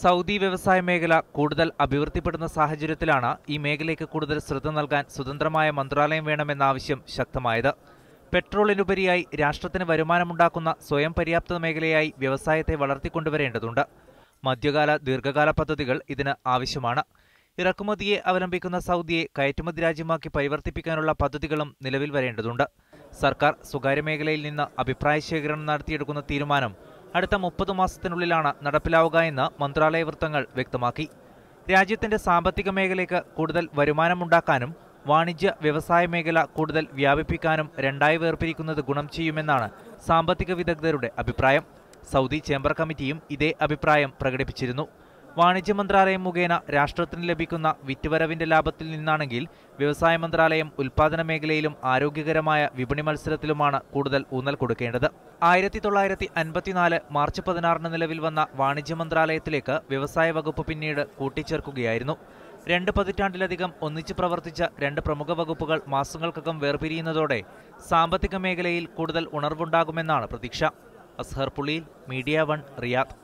Saudi വ്യവസായ മേഖല കൂടുതൽ അഭിവൃദ്ധിപ്പെടുന്ന സാഹചര്യത്തിലാണ് ഈ മേഖലയ്ക്ക് കൂടുതൽ ശ്രദ്ധ നൽകാൻ സ്വതന്ത്രമായ മന്ത്രാലയം വേണമെന്ന ആവശ്യം ശക്തമായത്. പെട്രോളിനുപരിയായി രാഷ്ട്രത്തിന് വരുമാനമുണ്ടാക്കുന്ന സ്വയം പര്യാപ്ത മേഖലയായി വ്യവസായത്തെ വളർത്തിക്കൊണ്ടുവരേണ്ടതുണ്ട്. മധ്യകാല ദീർഘകാല പദ്ധതികൾ ഇതിന് ആവശ്യമാണ്. ഇറക്കുമതിയെ അവലംബിക്കുന്ന സൗദിയെ കയറ്റുമതി രാജ്യമാക്കി പരിവർത്തിപ്പിക്കാനുള്ള പദ്ധതികളും നിലവിൽ വരേണ്ടതുണ്ട്. സർക്കാർ സ്വകാര്യ മേഖലയിൽ നിന്ന് അഭിപ്രായ ശേഖരണം നടത്തിയെടുക്കുന്ന തീരുമാനം അടുത്ത 30 മാസത്തിനുള്ളിലാണ് നടപ്പിലാവുക എന്ന് മന്ത്രാലയ വൃത്തങ്ങൾ വ്യക്തമാക്കി. രാജ്യത്തിന്റെ സാമ്പത്തിക മേഖലയ്ക്ക് കൂടുതൽ വരുമാനമുണ്ടാക്കാനും വാണിജ്യ വ്യവസായ മേഖല കൂടുതൽ വ്യാപിപ്പിക്കാനും രണ്ടായി വേർപിരിക്കുന്നത് ഗുണം ചെയ്യുമെന്നാണ് സാമ്പത്തിക വിദഗ്ധരുടെ അഭിപ്രായം. സൗദി ചേംബർ കമ്മിറ്റിയും ഇതേ അഭിപ്രായം പ്രകടിപ്പിച്ചിരുന്നു. വാണിജ്യ മന്ത്രാലയം മുഖേന രാഷ്ട്രത്തിന് ലഭിക്കുന്ന വിറ്റുവരവിന്റെ ലാഭത്തിൽ നിന്നാണെങ്കിൽ വ്യവസായ മന്ത്രാലയം ഉൽപാദന മേഖലയിലും ആരോഗ്യകരമായ വിപണി മത്സരത്തിലുമാണ് കൂടുതൽ ഊന്നൽ കൊടുക്കേണ്ടത്. 1954 മാർച്ച് 16 നിലവിൽ വന്ന വാണിജ്യ മന്ത്രാലയത്തിലേക്ക് വ്യവസായ വകുപ്പ് പിന്നീട് കൂട്ടിച്ചേർക്കുകയായിരുന്നു. 2 പതിറ്റാണ്ടിലധികം ഒന്നിച്ചു പ്രവർത്തിച്ച 2 പ്രമുഖ വകുപ്പുകൾ മാസങ്ങൾക്കകം വേർപിരിയുന്നതോടെ സാമ്പത്തിക മേഖലയിൽ കൂടുതൽ ഉണർവുണ്ടാകുമെന്നാണ് പ്രതീക്ഷ. Azhar Puliyil, media 1, Riyadh.